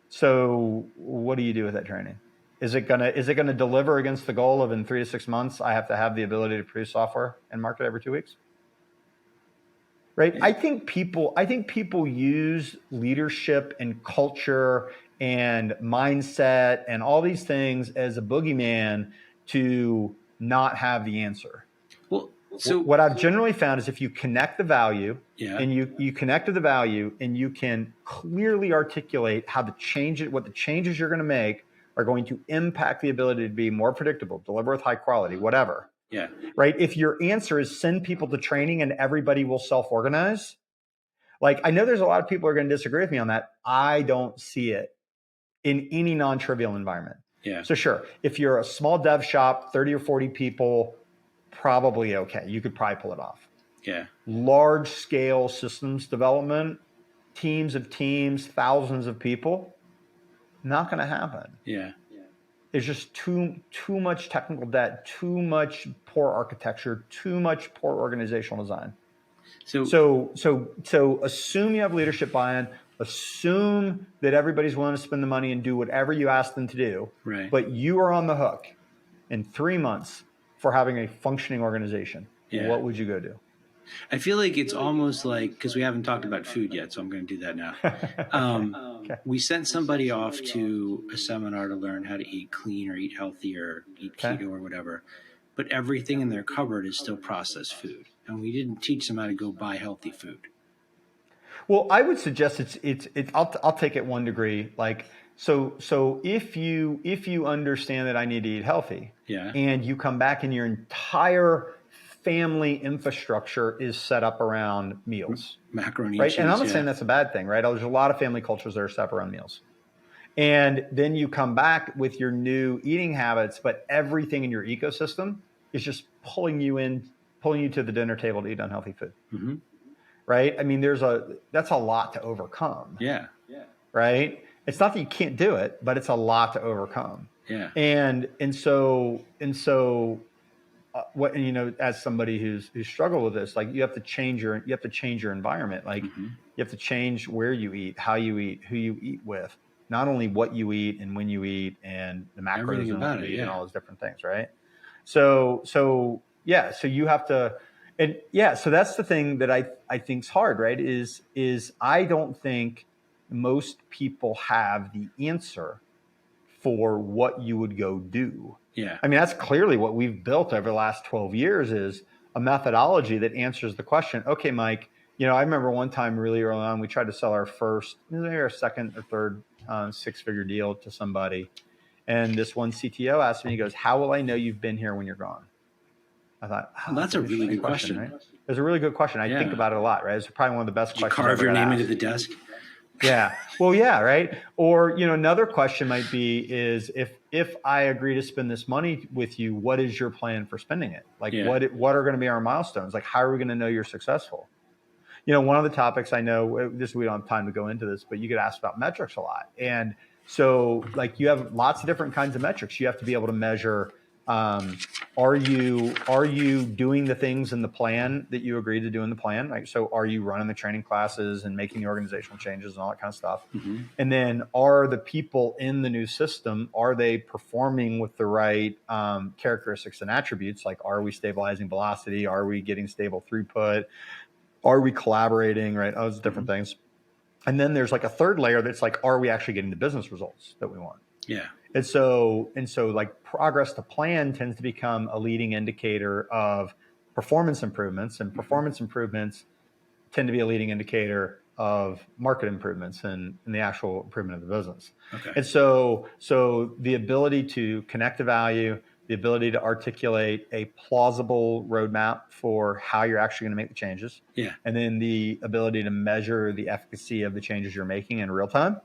So what do you do with that training? Is it gonna deliver against the goal of in 3 to 6 months I have to have the ability to produce software and market every 2 weeks? Right? Yeah. I think people use leadership and culture and mindset and all these things as a boogeyman to not have the answer. Well, so what I've generally found is if you connect the value, and you connect to the value, and you can clearly articulate how what the changes you're going to make are going to impact the ability to be more predictable, deliver with high quality, whatever. Yeah. Right. If your answer is send people to training and everybody will self-organize, like, I know there's a lot of people who are going to disagree with me on that. I don't see it in any non-trivial environment. Yeah. So sure, if you're a small dev shop, 30 or 40 people, probably okay. You could probably pull it off. Yeah. Large scale systems development, teams of teams, thousands of people, not going to happen. Yeah. There's just too much technical debt, too much poor architecture, too much poor organizational design. So assume you have leadership buy-in. Assume that everybody's willing to spend the money and do whatever you ask them to do. Right. But you are on the hook in 3 months for having a functioning organization. Yeah. What would you go do? I feel like it's almost like, because we haven't talked about food yet, so I'm going to do that now. Okay. We sent somebody off to a seminar to learn how to eat clean or eat healthy or eat keto or whatever, but everything in their cupboard is still processed food, and we didn't teach them how to go buy healthy food. Well, I would suggest it's I'll take it 1 degree. Like, so if you understand that I need to eat healthy, and you come back and your entire family infrastructure is set up around meals, macronutrients, right? And I'm not saying that's a bad thing, right? There's a lot of family cultures that are set up around meals, and then you come back with your new eating habits, but everything in your ecosystem is just pulling you to the dinner table to eat unhealthy food. Mm-hmm. Right? I mean, that's a lot to overcome. Yeah. Right? It's not that you can't do it, but it's a lot to overcome. Yeah. And so what, and, you know, as somebody who's struggled with this, like you have to change your environment. Like you have to change where you eat, how you eat, who you eat with, not only what you eat and when you eat and the macros and what you eat and all those different things. Right. So you have to, and so that's the thing that I think is hard, right? Is I don't think most people have the answer for what you would go do. Yeah. I mean, that's clearly what we've built over the last 12 years is a methodology that answers the question, okay, Mike, you know, I remember one time really early on, we tried to sell our second or third 6-figure deal to somebody. And this one CTO asked me, he goes, how will I know you've been here when you're gone? I thought, well, that's a really good question. Right? It's a really good question. I think about it a lot, right? It's probably one of the best questions. Carve your name into the desk. Yeah. Well, yeah. Right. Or, you know, another question might be is if I agree to spend this money with you, what is your plan for spending it? Like what are going to be our milestones? Like, how are we going to know you're successful? You know, one of the topics I know we don't have time to go into this, but you get asked about metrics a lot. And so like you have lots of different kinds of metrics. You have to be able to measure, are you doing the things in the plan that you agreed to do in the plan? Like, so are you running the training classes and making the organizational changes and all that kind of stuff? And then are the people in the new system, are they performing with the right characteristics and attributes? Like, are we stabilizing velocity? Are we getting stable throughput? Are we collaborating? Right? Those different things. And then there's like a third layer that's like, are we actually getting the business results that we want? Yeah. And so like progress to plan tends to become a leading indicator of performance improvements, and performance improvements tend to be a leading indicator of market improvements and the actual improvement of the business. Okay. And so the ability to connect to value, the ability to articulate a plausible roadmap for how you're actually going to make the changes. Yeah. And then the ability to measure the efficacy of the changes you're making in real time.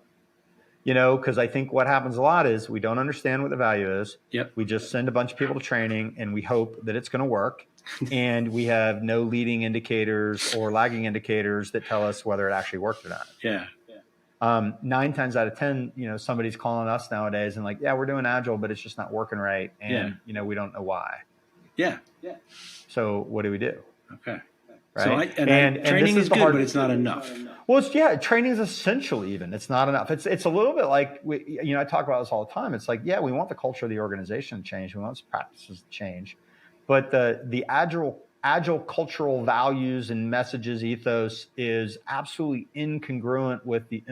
You know, because I think what happens a lot is we don't understand what the value is. Yep. We just send a bunch of people to training and we hope that it's going to work. And we have no leading indicators or lagging indicators that tell us whether it actually worked or not. Yeah. 9 times out of 10, you know, somebody's calling us nowadays and like, yeah, we're doing Agile, but it's just not working right. And, you know, we don't know why. Yeah. So what do we do? Okay. Right. So training is good, but it's not enough. Well, training is essential. Even it's not enough. It's a little bit like I talk about this all the time. It's like, yeah, we want the culture of the organization to change. We want its practices to change, but the agile cultural values and messages ethos is absolutely incongruent with the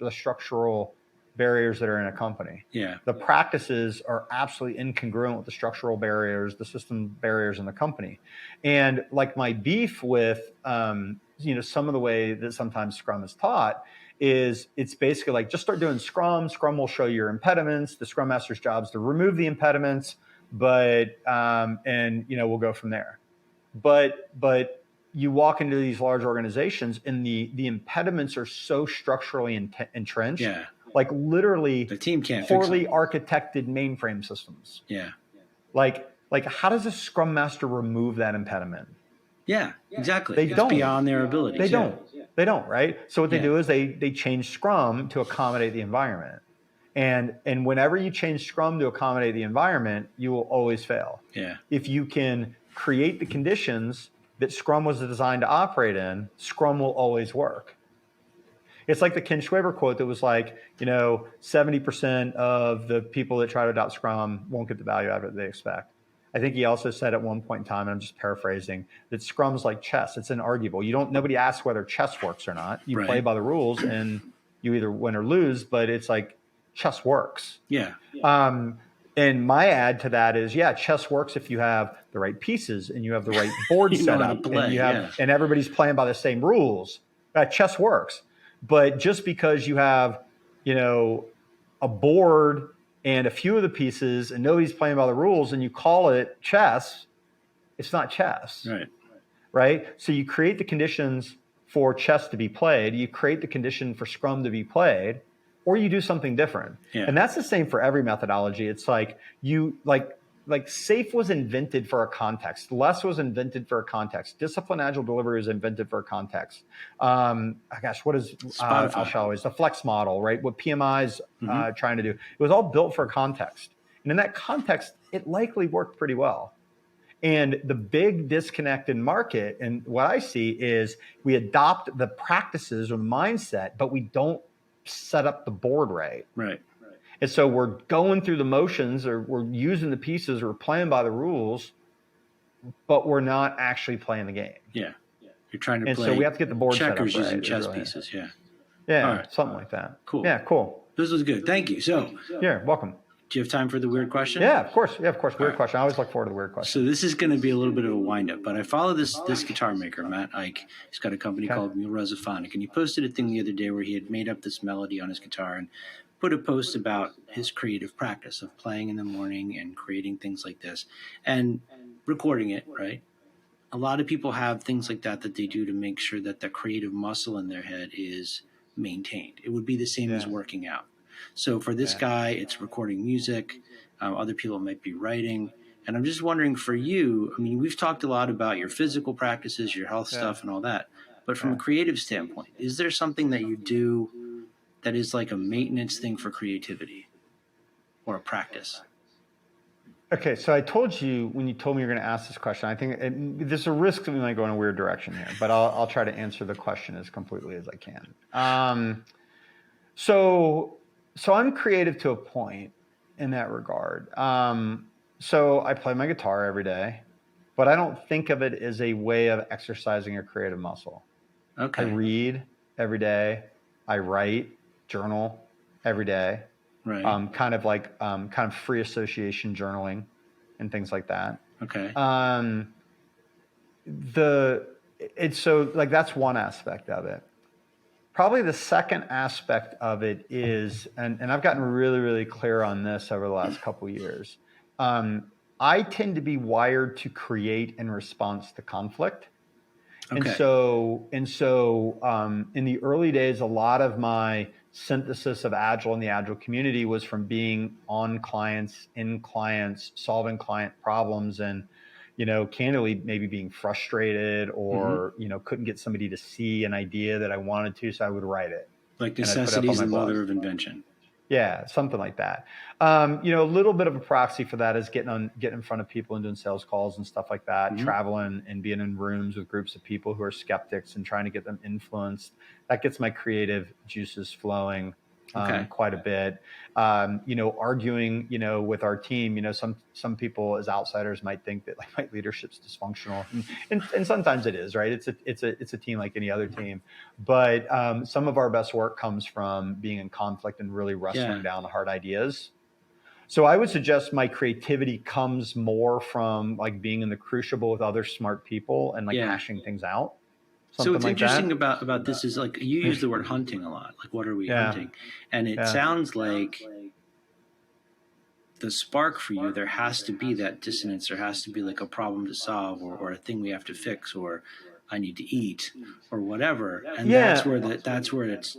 structural barriers that are in a company. Yeah. The practices are absolutely incongruent with the structural barriers, the system barriers in the company. And like my beef with, some of the way that sometimes Scrum is taught is it's basically like, just start doing Scrum. Scrum will show your impediments. The Scrum Master's job is to remove the impediments, but, we'll go from there. But you walk into these large organizations and the impediments are so structurally entrenched. Yeah. Like literally the team can't poorly architected mainframe systems. Yeah. Like how does a Scrum Master remove that impediment? Yeah, exactly. They don't. Beyond their abilities. They don't, right? So what they do is they change Scrum to accommodate the environment. And whenever you change Scrum to accommodate the environment, you will always fail. Yeah. If you can create the conditions that Scrum was designed to operate in, Scrum will always work. It's like the Ken Schwaber quote that was like, 70% of the people that try to adopt Scrum won't get the value out of it they expect. I think he also said at one point in time, and I'm just paraphrasing, that Scrum's like chess. It's inarguable. Nobody asks whether chess works or not. You play by the rules and you either win or lose, but it's like chess works. Yeah. And my add to that is, chess works if you have the right pieces and you have the right board set up and everybody's playing by the same rules. Chess works. But just because you have, a board and a few of the pieces and nobody's playing by the rules and you call it chess, it's not chess. Right? So you create the conditions for chess to be played. You create the condition for Scrum to be played, or you do something different. Yeah. And that's the same for every methodology. It's like like SAFe was invented for a context. LESS was invented for a context. Discipline Agile Delivery was invented for a context. What is the flex model, right? What PMI's trying to do. It was all built for a context. And in that context, it likely worked pretty well. And the big disconnect in market, and what I see is we adopt the practices or the mindset, but we don't set up the board right. Right. And so we're going through the motions, or we're using the pieces, or playing by the rules, but we're not actually playing the game. Yeah. You're trying to and play so we have to get the board set up checkers right. using chess pieces. Yeah. Yeah. All right. Something like that. Cool. Yeah. Cool. This was good. Thank you. So, Yeah. Welcome. do you have time for the weird question? Yeah, of course. Yeah, of course. Weird question. I always look forward to the weird question. So this is going to be a little bit of a wind-up, but I follow this guitar maker, Matt Ike. He's got a company called Mulezophonic, and he posted a thing the other day where he had made up this melody on his guitar and put a post about his creative practice of playing in the morning and creating things like this and recording it, right? A lot of people have things like that they do to make sure that the creative muscle in their head is maintained. It would be the same as working out. So for this guy, it's recording music. Other people might be writing. And I'm just wondering for you, I mean, we've talked a lot about your physical practices, your health stuff and all that. But from a creative standpoint, is there something that you do that is like a maintenance thing for creativity or a practice? Okay, so I told you when you told me you're going to ask this question, I think there's a risk that we might go in a weird direction here, but I'll try to answer the question as completely as I can. So I'm creative to a point in that regard. So I play my guitar every day, but I don't think of it as a way of exercising a creative muscle. Okay. I read every day. I write, journal every day. Right. Kind of free association journaling and things like that. Okay. So that's one aspect of it. Probably the second aspect of it is, and I've gotten really, really clear on this over the last couple of years. I tend to be wired to create in response to conflict. Okay. And so in the early days, a lot of my synthesis of Agile and the Agile community was from being on clients, in clients, solving client problems, and, candidly, maybe being frustrated or, couldn't get somebody to see an idea that I wanted to, so I would write it. Like necessity is the mother of invention. Yeah, something like that. A little bit of a proxy for that is getting in front of people and doing sales calls and stuff like that, traveling and being in rooms with groups of people who are skeptics and trying to get them influenced. That gets my creative juices flowing quite a bit. Arguing, with our team, some people as outsiders might think that like my leadership's dysfunctional, and sometimes it is, right? It's a team like any other team, but some of our best work comes from being in conflict and really wrestling down the hard ideas. So I would suggest my creativity comes more from like being in the crucible with other smart people and hashing things out. So what's interesting about this is like you use the word hunting a lot. Like, what are we hunting? And it sounds like the spark for you, there has to be that dissonance. There has to be like a problem to solve or a thing we have to fix or I need to eat or whatever. And that's where it's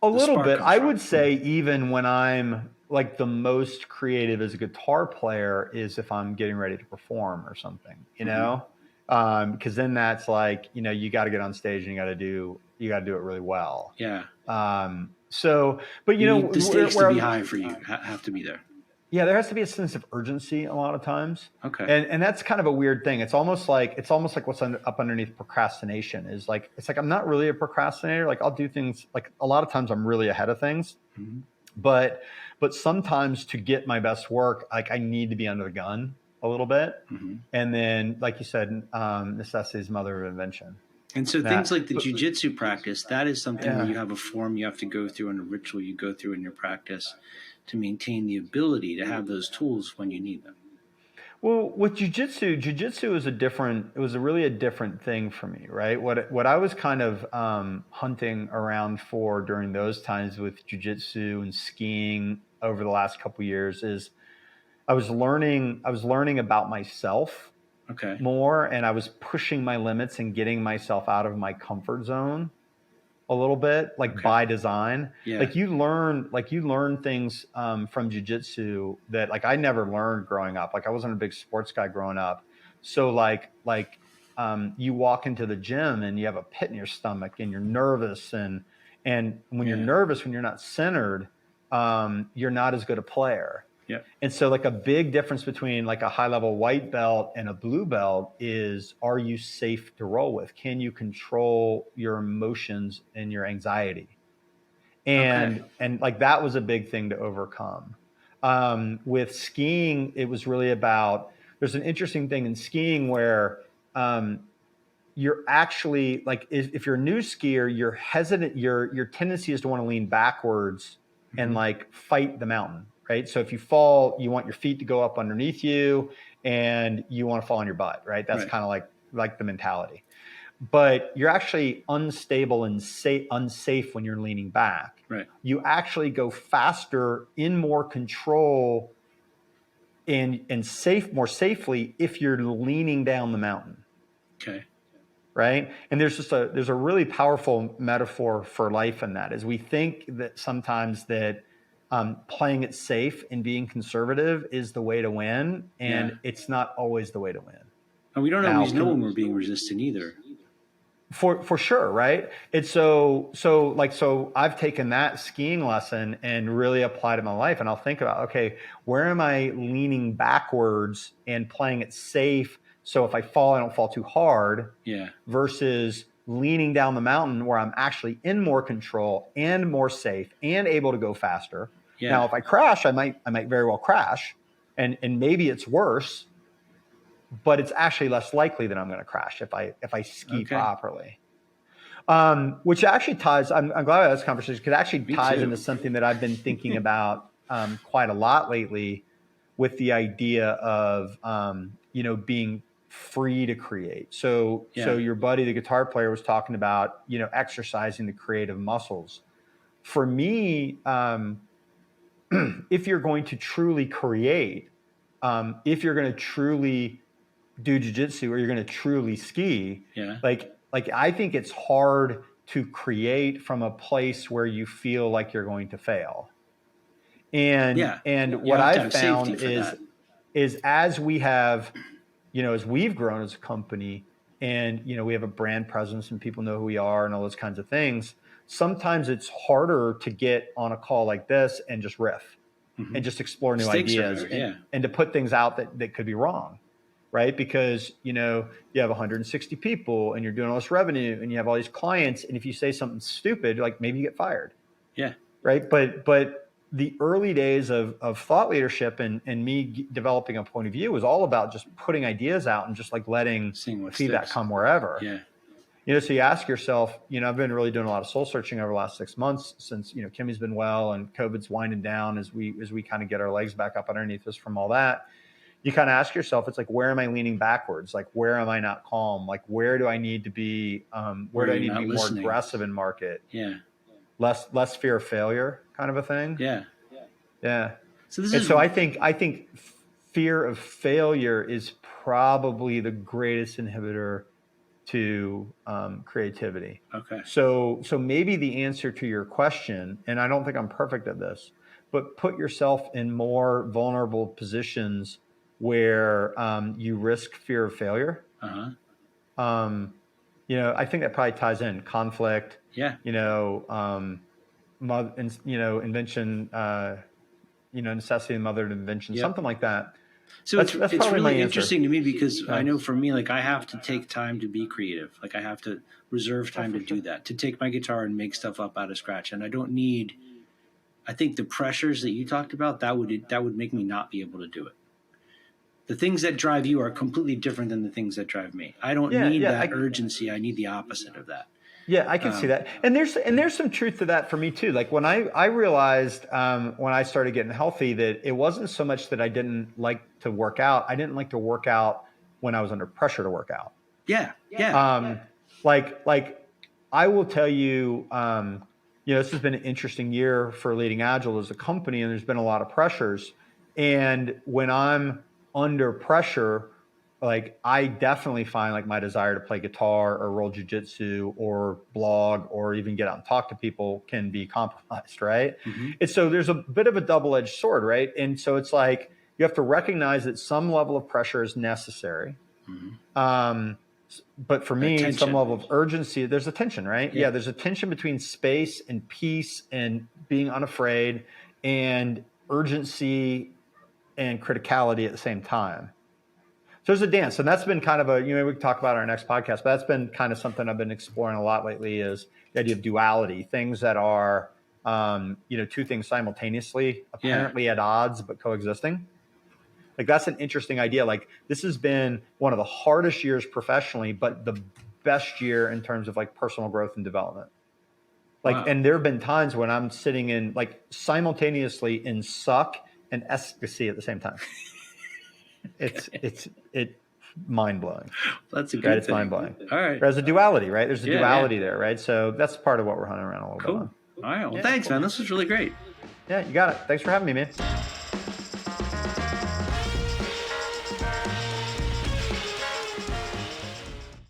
a little bit. I would say even when I'm like the most creative as a guitar player is if I'm getting ready to perform or something, because then that's like, you got to get on stage and you got to do it really well. Yeah. But the stakes to be high for you have to be there. Yeah, there has to be a sense of urgency a lot of times. Okay. And that's kind of a weird thing. It's almost like what's up underneath procrastination is like, it's like I'm not really a procrastinator. Like I'll do things like a lot of times I'm really ahead of things, but sometimes to get my best work, like I need to be under the gun a little bit. And then, like you said, necessity is mother of invention. And so things like the jujitsu practice, that is something where you have a form you have to go through and a ritual you go through in your practice to maintain the ability to have those tools when you need them. Well, with jujitsu is really a different thing for me, right? What I was kind of hunting around for during those times with jujitsu and skiing over the last couple of years is I was learning about myself more, and I was pushing my limits and getting myself out of my comfort zone a little bit, by design. Yeah. Like you learn things from jiu-jitsu that like I never learned growing up. Like I wasn't a big sports guy growing up. So you walk into the gym and you have a pit in your stomach and you're nervous and when you're nervous, when you're not centered, you're not as good a player. Yeah. And so like a big difference between like a high level white belt and a blue belt is, are you safe to roll with? Can you control your emotions and your anxiety? And like that was a big thing to overcome. With skiing, it was really about, there's an interesting thing in skiing where you're actually like, if you're a new skier, you're hesitant, your tendency is to want to lean backwards and like fight the mountain, right? So if you fall, you want your feet to go up underneath you and you want to fall on your butt, right? That's kind of like the mentality. But you're actually unstable and unsafe when you're leaning back. Right. You actually go faster, in more control, and more safely if you're leaning down the mountain. Okay. Right. And there's a really powerful metaphor for life in that, is we think that sometimes that playing it safe and being conservative is the way to win, and it's not always the way to win. And we don't always know when we're being resistant either. For sure, right? It's so I've taken that skiing lesson and really applied it in my life, and I'll think about, okay, where am I leaning backwards and playing it safe, so if I fall, I don't fall too hard, versus leaning down the mountain where I'm actually in more control and more safe and able to go faster. Now, if I crash, I might very well crash, and maybe it's worse, but it's actually less likely that I'm going to crash if I ski properly. Which actually ties, I'm glad I had this conversation, because it actually ties into something that I've been thinking about quite a lot lately, with the idea of, being free to create. So your buddy, the guitar player, was talking about, exercising the creative muscles. For me, if you're going to truly create, if you're going to truly do jiu-jitsu, or you're going to truly ski, like I think it's hard to create from a place where you feel like you're going to fail. And what I've found is as we have, as we've grown as a company, and we have a brand presence and people know who we are and all those kinds of things, sometimes it's harder to get on a call like this and just riff and just explore new ideas and to put things out that could be wrong. Right? Because, you have 160 people and you're doing all this revenue and you have all these clients. And if you say something stupid, like maybe you get fired. Yeah. Right. But the early days of thought leadership and me developing a point of view was all about just putting ideas out and just like letting feedback come wherever. Yeah. So you ask yourself, I've been really doing a lot of soul searching over the last 6 months since, Kimmy's been well and COVID's winding down as we kind of get our legs back up underneath us from all that. You kind of ask yourself, it's like, where am I leaning backwards? Like, where am I not calm? Like, where do I need to be? Where do I need to be more aggressive in market? Yeah. Less fear of failure, kind of a thing. Yeah. Yeah. So I think fear of failure is probably the greatest inhibitor to creativity. Okay. So maybe the answer to your question, and I don't think I'm perfect at this, but put yourself in more vulnerable positions where you risk fear of failure. I think that probably ties in conflict. Yeah. Invention. Necessity and mother of invention. Something like that. So that's it's really interesting to me, because I know for me, like, I have to take time to be creative. Like, I have to reserve time to do that, to take my guitar and make stuff up out of scratch. And I don't need. I think the pressures that you talked about, that would make me not be able to do it. The things that drive you are completely different than the things that drive me. I don't need that urgency. I need the opposite of that. Yeah, I can see that. And there's some truth to that for me too. Like when I realized when I started getting healthy that it wasn't so much that I didn't like to work out. I didn't like to work out when I was under pressure to work out. Yeah. Yeah. Like I will tell you, this has been an interesting year for leading Agile as a company, and there's been a lot of pressures. And when I'm under pressure, like I definitely find like my desire to play guitar or roll jiu-jitsu or blog or even get out and talk to people can be compromised, right? Mm-hmm. And so there's a bit of a double-edged sword, right? And so it's like you have to recognize that some level of pressure is necessary. Mm-hmm. But for me, some level of urgency, there's a tension, right? Yeah, there's a tension between space and peace and being unafraid, and urgency and criticality at the same time. So there's a dance, and that's been kind of we can talk about our next podcast, but that's been kind of something I've been exploring a lot lately, is the idea of duality, things that are, two things simultaneously, apparently at odds, but coexisting. Like, that's an interesting idea. Like, this has been one of the hardest years professionally, but the best year in terms of like personal growth and development. Like, wow. And there have been times when I'm sitting in like simultaneously in suck and ecstasy at the same time. It's mind blowing. That's a good right? thing. It's mind blowing. All right. There's a duality, right? There's a duality there, right? So that's part of what we're hunting around a little bit on. All right. Well, thanks, man. This was really great. Yeah, you got it. Thanks for having me, man.